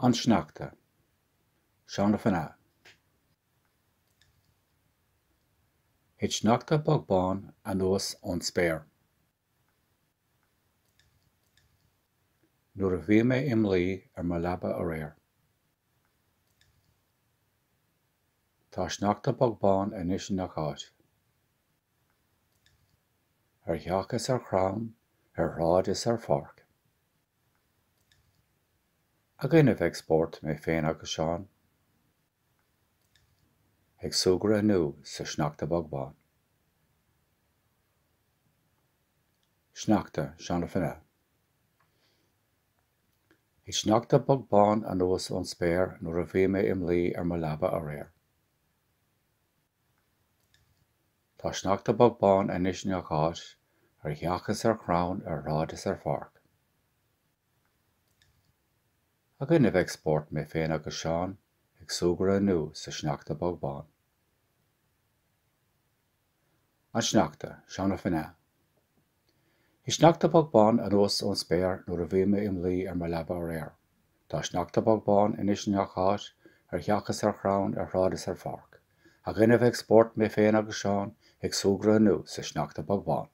An Sneachta, Seán fanna. Hit Sneachta bogbán a nuas ón spéir. Nuair a bhí mé imlí mar Leabhar a réir. Tá Sneachta bogbán inis nach áit. Theach is ar chrán, rád is ar farc. A gcuineadh ag spórt mé féin agus Seán. Ag suagadh anuas sa Sneachta bogbán. Sneachta, Seán fanna. Hit Sneachta bogbán a nuas ón spéir nuair a bhí mé imlí mar Leabhar a réir. Tá Sneachta bogbán inis nach áit, theach is ar chrán, rád is ar farc. A gcuineadh ag spórt mé féin agus Seán, ag suagadh anuas sa Sneachta bogbán. An Sneachta, Seán fanna. Hit Sneachta bogbán a nuas ón spéir nuair a bhí mé imlí mar Leabhar a réir. Tá Sneachta bogbán inis nach áit, theach is ar chrán, rád is ar farc. A gcuineadh ag spórt mé féin agus Seán, ag suagadh anuas sa Sneachta bogbán.